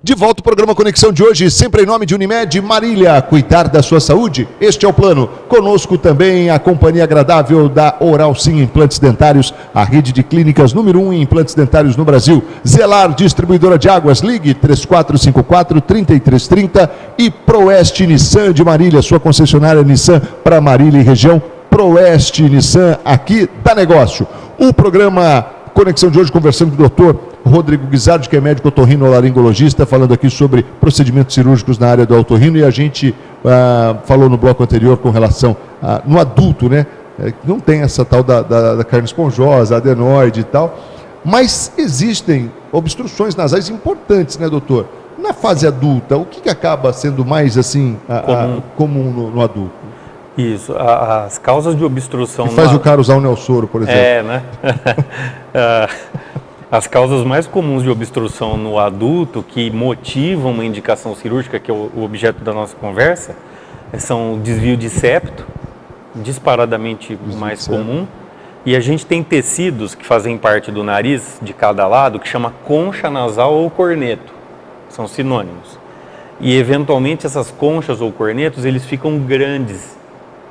De volta ao programa Conexão de hoje, sempre em nome de Unimed Marília, cuidar da sua saúde, este é o plano. Conosco também a companhia agradável da Oral Sim Implantes Dentários, a rede de clínicas número 1 em implantes dentários no Brasil. Zelar, distribuidora de águas, ligue 3454-3330 e Proeste Nissan de Marília, sua concessionária Nissan para Marília e região. Proeste Nissan, aqui dá negócio. O programa Conexão de hoje, conversando com o doutor Rodrigo Guizardi, que é médico otorrinolaringologista, falando aqui sobre procedimentos cirúrgicos na área do otorrino, e a gente falou no bloco anterior com relação no adulto, né? Não tem essa tal da carne esponjosa, adenoide e tal, mas existem obstruções nasais importantes, né, doutor? Na fase adulta, o que acaba sendo mais assim comum no adulto? Isso, as causas de obstrução... Que faz o cara usar o Nelsoro, por exemplo. Né? As causas mais comuns de obstrução no adulto que motivam uma indicação cirúrgica, que é o objeto da nossa conversa, são o desvio de septo, disparadamente mais comum, e a gente tem tecidos que fazem parte do nariz de cada lado, que chama concha nasal ou corneto, são sinônimos. E eventualmente essas conchas ou cornetos, eles ficam grandes,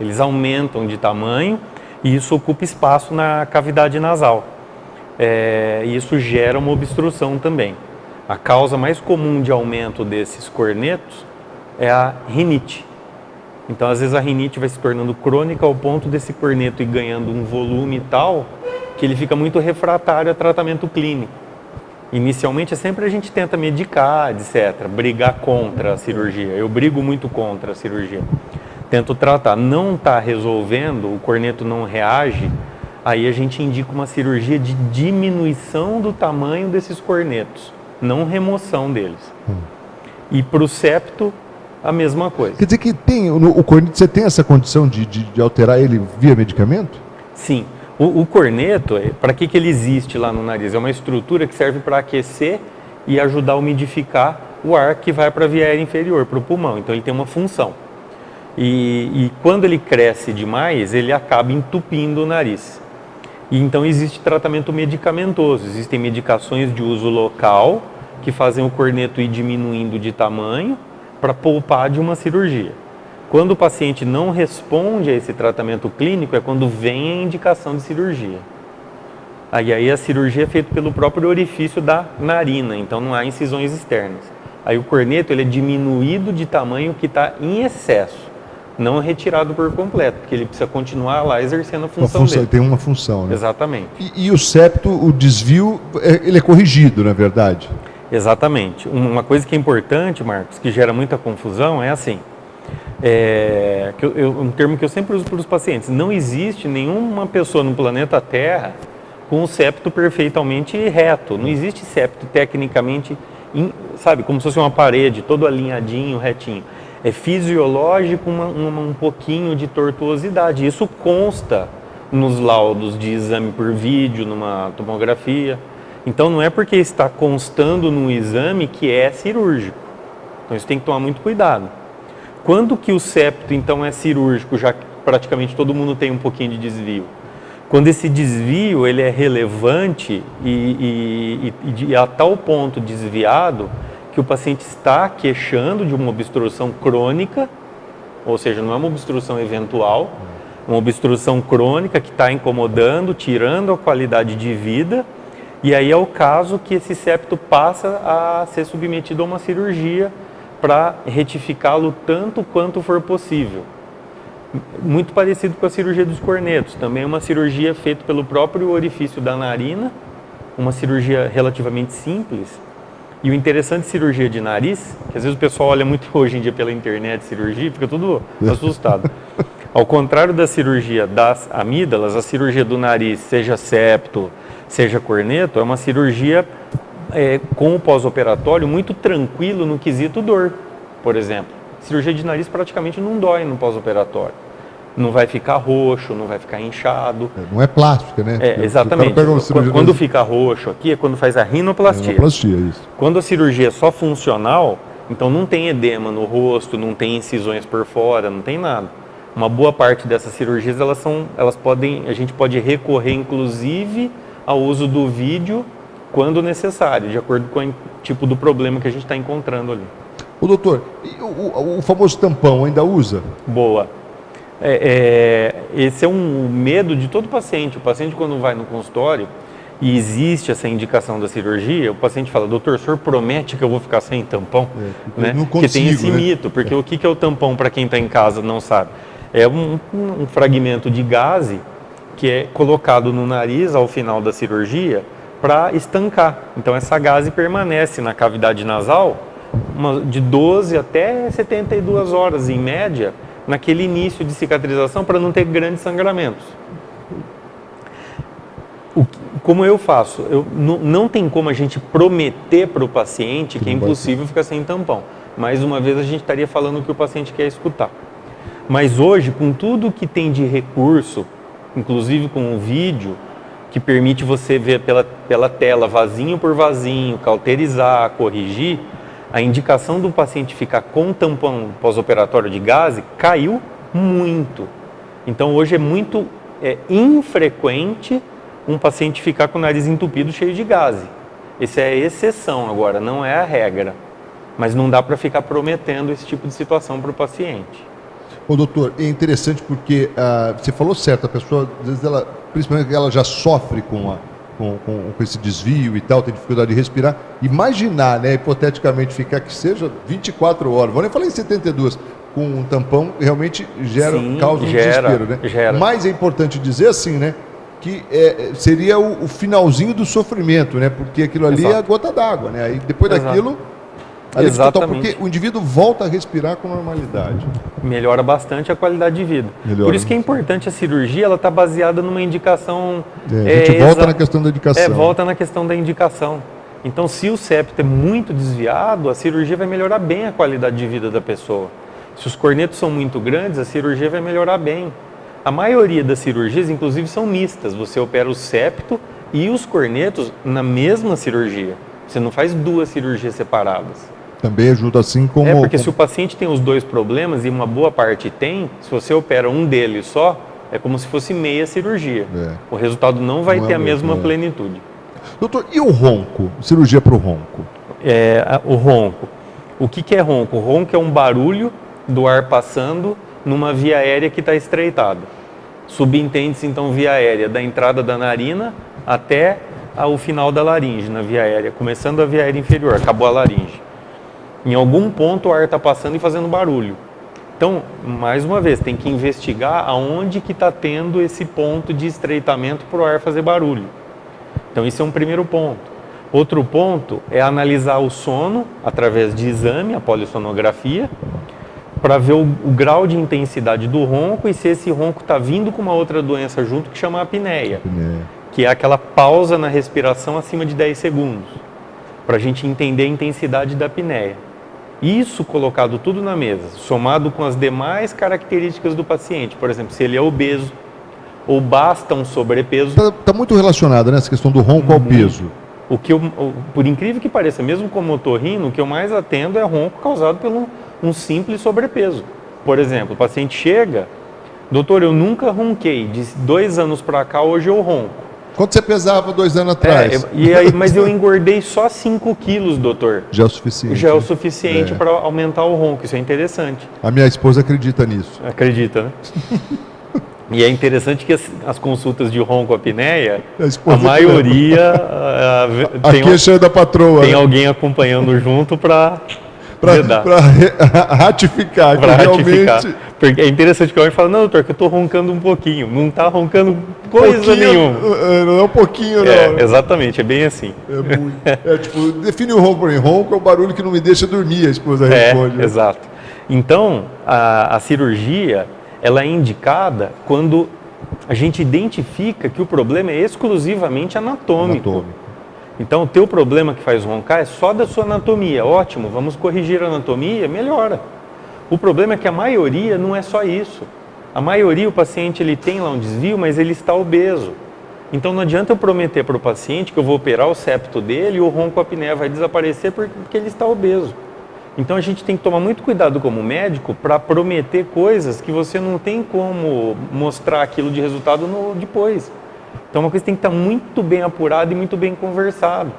eles aumentam de tamanho e isso ocupa espaço na cavidade nasal. E isso gera uma obstrução também. A causa mais comum de aumento desses cornetos é a rinite. Então, às vezes, a rinite vai se tornando crônica ao ponto desse corneto ir ganhando um volume tal que ele fica muito refratário a tratamento clínico. Inicialmente, sempre a gente tenta medicar, etc., brigar contra a cirurgia. Eu brigo muito contra a cirurgia. Tento tratar, não está resolvendo, o corneto não reage, aí a gente indica uma cirurgia de diminuição do tamanho desses cornetos, não remoção deles. E para o septo, a mesma coisa. Quer dizer que o corneto, você tem essa condição de alterar ele via medicamento? Sim. O corneto, para que ele existe lá no nariz? É uma estrutura que serve para aquecer e ajudar a umidificar o ar que vai para a via aérea inferior, para o pulmão. Então ele tem uma função. E quando ele cresce demais, ele acaba entupindo o nariz. E então existe tratamento medicamentoso, existem medicações de uso local que fazem o corneto ir diminuindo de tamanho para poupar de uma cirurgia. Quando o paciente não responde a esse tratamento clínico, é quando vem a indicação de cirurgia. Aí a cirurgia é feita pelo próprio orifício da narina, então não há incisões externas. Aí o corneto ele é diminuído de tamanho que está em excesso. Não retirado por completo, porque ele precisa continuar lá exercendo a função dele. Tem uma função, né? Exatamente. E o septo, o desvio, ele é corrigido, na verdade? Exatamente. Uma coisa que é importante, Marcos, que gera muita confusão, é assim, um termo que eu sempre uso para os pacientes, não existe nenhuma pessoa no planeta Terra com o septo perfeitamente reto. Não existe septo tecnicamente, sabe, como se fosse uma parede, todo alinhadinho, retinho. É fisiológico um pouquinho de tortuosidade. Isso consta nos laudos de exame por vídeo, numa tomografia. Então não é porque está constando no exame que é cirúrgico. Então isso tem que tomar muito cuidado. Quando que o septo então é cirúrgico, já que praticamente todo mundo tem um pouquinho de desvio? Quando esse desvio ele é relevante e a tal ponto desviado que o paciente está queixando de uma obstrução crônica, ou seja, não é uma obstrução eventual, uma obstrução crônica que está incomodando, tirando a qualidade de vida, e aí é o caso que esse septo passa a ser submetido a uma cirurgia para retificá-lo tanto quanto for possível. Muito parecido com a cirurgia dos cornetos, também é uma cirurgia feita pelo próprio orifício da narina, uma cirurgia relativamente simples. E o interessante de cirurgia de nariz, que às vezes o pessoal olha muito hoje em dia pela internet cirurgia, fica tudo assustado. Ao contrário da cirurgia das amígdalas, a cirurgia do nariz, seja septo, seja corneto, é uma cirurgia com o pós-operatório muito tranquilo no quesito dor, por exemplo. Cirurgia de nariz praticamente não dói no pós-operatório. Não vai ficar roxo, não vai ficar inchado. Não é plástica, né? Exatamente. Quando fica roxo aqui é quando faz a rinoplastia. Rinoplastia, isso. Quando a cirurgia é só funcional, então não tem edema no rosto, não tem incisões por fora, não tem nada. Uma boa parte dessas cirurgias, a gente pode recorrer inclusive ao uso do vídeo quando necessário, de acordo com o tipo do problema que a gente está encontrando ali. Ô doutor, e o famoso tampão ainda usa? Boa. Esse é um medo de todo paciente. O paciente, quando vai no consultório e existe essa indicação da cirurgia, o paciente fala: doutor, o senhor promete que eu vou ficar sem tampão? Né? Não consigo, porque tem esse né? mito, porque o que é o tampão para quem está em casa não sabe? É um fragmento de gaze que é colocado no nariz ao final da cirurgia para estancar. Então essa gaze permanece na cavidade nasal de 12 até 72 horas, em média, naquele início de cicatrização, para não ter grandes sangramentos. Como eu faço? Não tem como a gente prometer para o paciente que é impossível ficar sem tampão. Mais uma vez, a gente estaria falando o que o paciente quer escutar. Mas hoje, com tudo que tem de recurso, inclusive com o vídeo, que permite você ver pela tela, vasinho por vasinho, cauterizar, corrigir, a indicação do paciente ficar com tampão pós-operatório de gaze caiu muito. Então, hoje é muito infrequente um paciente ficar com o nariz entupido cheio de gaze. Essa é a exceção agora, não é a regra. Mas não dá para ficar prometendo esse tipo de situação para o paciente. Ô doutor, é interessante porque você falou certo, a pessoa, às vezes ela, principalmente ela já sofre com esse desvio e tal, tem dificuldade de respirar. Imaginar, né, hipoteticamente, ficar que seja 24 horas, vou nem falar em 72, com um tampão, realmente causa um desespero, né? Gera. Mas é importante dizer assim, né, que seria o finalzinho do sofrimento, né, porque aquilo ali é a gota d'água, né, aí depois daquilo... Exatamente. Porque o indivíduo volta a respirar com normalidade. Melhora bastante a qualidade de vida. Melhora. Por isso que é importante a cirurgia, ela está baseada numa indicação... a gente volta na questão da indicação. Volta na questão da indicação. Então, se o septo é muito desviado, a cirurgia vai melhorar bem a qualidade de vida da pessoa. Se os cornetos são muito grandes, a cirurgia vai melhorar bem. A maioria das cirurgias, inclusive, são mistas. Você opera o septo e os cornetos na mesma cirurgia. Você não faz duas cirurgias separadas. Também ajuda assim como... porque se o paciente tem os dois problemas, e uma boa parte tem, se você opera um deles só, é como se fosse meia cirurgia. O resultado não vai ter a mesma plenitude. Doutor, e o ronco? Cirurgia para o ronco? O ronco. O que é ronco? O ronco é um barulho do ar passando numa via aérea que está estreitada. Subentende-se, então, via aérea da entrada da narina até o final da laringe, na via aérea. Começando a via aérea inferior, acabou a laringe. Em algum ponto o ar está passando e fazendo barulho. Então, mais uma vez, tem que investigar aonde que está tendo esse ponto de estreitamento para o ar fazer barulho. Então, esse é um primeiro ponto. Outro ponto é analisar o sono através de exame, a polissonografia, para ver o grau de intensidade do ronco e se esse ronco está vindo com uma outra doença junto que chama apneia, que é aquela pausa na respiração acima de 10 segundos, para a gente entender a intensidade da apneia. Isso colocado tudo na mesa, somado com as demais características do paciente, por exemplo, se ele é obeso ou basta um sobrepeso. Está muito relacionado, né, essa questão do ronco ao peso. Por incrível que pareça, mesmo como otorrino, o que eu mais atendo é ronco causado por um simples sobrepeso. Por exemplo, o paciente chega: doutor, eu nunca ronquei, de 2 anos para cá hoje eu ronco. Quanto você pesava 2 anos atrás? Mas eu engordei só 5 quilos, doutor. Já é o suficiente. Já é o suficiente para aumentar o ronco, isso é interessante. A minha esposa acredita nisso. Acredita, né? E é interessante que as consultas de ronco-apneia, a maioria a queixa é da patroa. Tem alguém acompanhando junto para ratificar. Para ratificar. Porque é interessante que alguém fala: não, doutor, que eu estou roncando um pouquinho. Não está roncando coisa nenhuma. Não é um pouquinho, não. Exatamente, é bem assim. Tipo, define o ronco para mim. Ronco é o barulho que não me deixa dormir, a esposa responde. Exato. Então, a cirurgia, ela é indicada quando a gente identifica que o problema é exclusivamente anatômico. Então, o teu problema que faz roncar é só da sua anatomia. Ótimo, vamos corrigir a anatomia, melhora. O problema é que a maioria não é só isso. A maioria, o paciente ele tem lá um desvio, mas ele está obeso. Então, não adianta eu prometer para o paciente que eu vou operar o septo dele e o ronco-apneia vai desaparecer porque ele está obeso. Então, a gente tem que tomar muito cuidado como médico para prometer coisas que você não tem como mostrar aquilo de resultado depois. Então, uma coisa tem que estar muito bem apurada e muito bem conversada.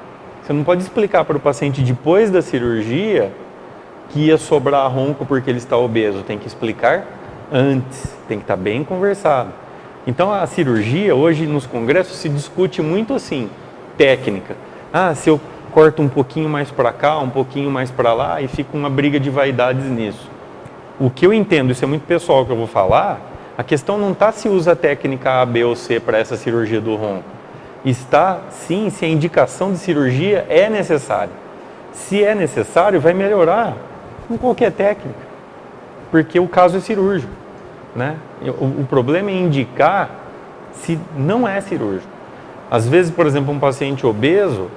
Você não pode explicar para o paciente depois da cirurgia que ia sobrar ronco porque ele está obeso. Tem que explicar antes, tem que estar bem conversado. Então, a cirurgia, hoje nos congressos, se discute muito assim, técnica. Se eu corto um pouquinho mais para cá, um pouquinho mais para lá, e fica uma briga de vaidades nisso. O que eu entendo, isso é muito pessoal que eu vou falar, a questão não está se usa a técnica A, B ou C para essa cirurgia do ronco. Está, sim, se a indicação de cirurgia é necessária. Se é necessário, vai melhorar com qualquer técnica, porque o caso é cirúrgico, né? O problema é indicar se não é cirúrgico. Às vezes, por exemplo, um paciente obeso,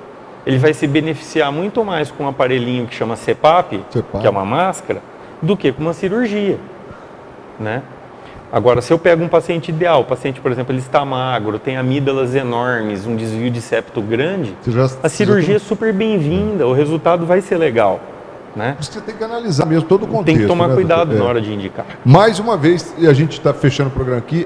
ele vai se beneficiar muito mais com um aparelhinho que chama CPAP, que é uma máscara, do que com uma cirurgia, né? Agora, se eu pego um paciente ideal, o paciente, por exemplo, ele está magro, tem amígdalas enormes, um desvio de septo grande, a cirurgia é super bem-vinda, o resultado vai ser legal, né? Você tem que analisar mesmo todo o contexto. Tem que tomar cuidado doutor? na hora de indicar. Mais uma vez, e a gente está fechando o programa aqui,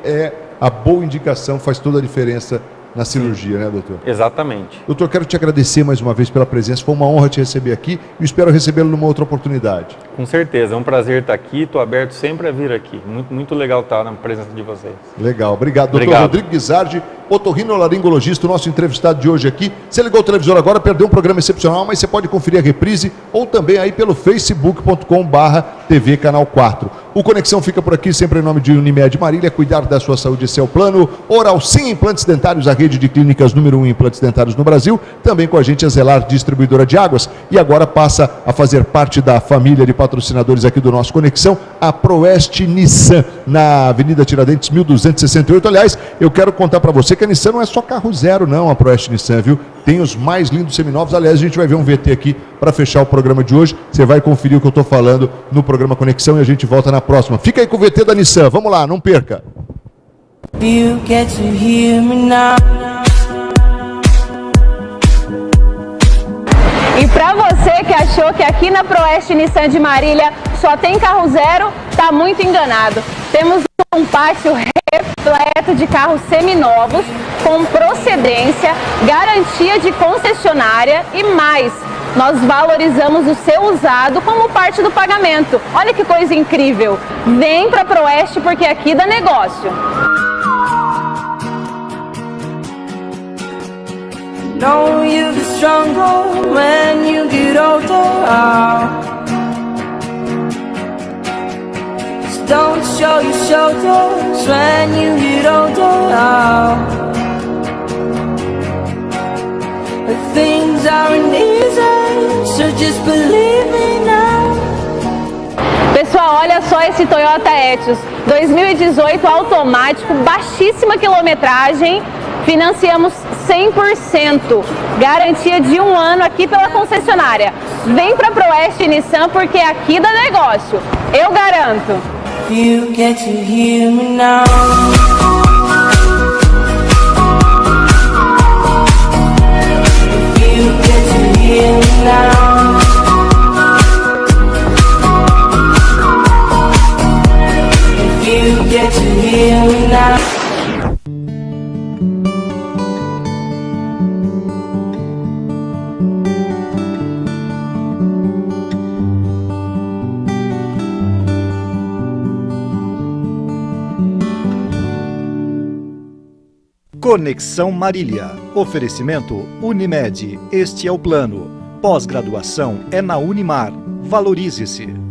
a boa indicação faz toda a diferença na cirurgia, né, doutor? Exatamente. Doutor, quero te agradecer mais uma vez pela presença. Foi uma honra te receber aqui e espero recebê-lo numa outra oportunidade. Com certeza, é um prazer estar aqui. Estou aberto sempre a vir aqui. Muito, muito legal estar na presença de vocês. Legal, obrigado. Doutor Rodrigo Guizardi, otorrinolaringologista, o nosso entrevistado de hoje aqui. Você ligou o televisor agora, perdeu um programa excepcional, mas você pode conferir a reprise ou também aí pelo facebook.com/TV Canal 4. O Conexão fica por aqui, sempre em nome de Unimed Marília. Cuidar da sua saúde, esse é o plano. Oral Sim Implantes Dentários, a rede de clínicas número 1 em implantes dentários no Brasil. Também com a gente a Zelar, distribuidora de águas. E agora passa a fazer parte da família de patrocinadores aqui do nosso Conexão, a Proeste Nissan, na Avenida Tiradentes, 1268. Aliás, eu quero contar para você que a Nissan não é só carro zero, não, a Proeste Nissan, viu? Tem os mais lindos seminovos. Aliás, a gente vai ver um VT aqui para fechar o programa de hoje. Você vai conferir o que eu estou falando no programa Conexão e a gente volta na próxima. Fica aí com o VT da Nissan. Vamos lá, não perca. You get to hear me now. E para você que achou que aqui na Proeste Nissan de Marília só tem carro zero, tá muito enganado. Temos um pátio repleto de carros seminovos, com procedência, garantia de concessionária e mais. Nós valorizamos o seu usado como parte do pagamento. Olha que coisa incrível. Vem para Proeste porque aqui dá negócio. Know you'll be stronger when you get older. Just don't show your shoulders when you get older. Things aren't easy, so just believe me now. Pessoal, olha só esse Toyota Etios 2018 automático, baixíssima quilometragem. Financiamos 100%, garantia de 1 ano aqui pela concessionária. Vem pra Proeste Nissan porque aqui dá negócio, eu garanto. You get to hear me now. You get to hear me now. You get to hear me now. Conexão Marília. Oferecimento Unimed. Este é o plano. Pós-graduação é na Unimar. Valorize-se.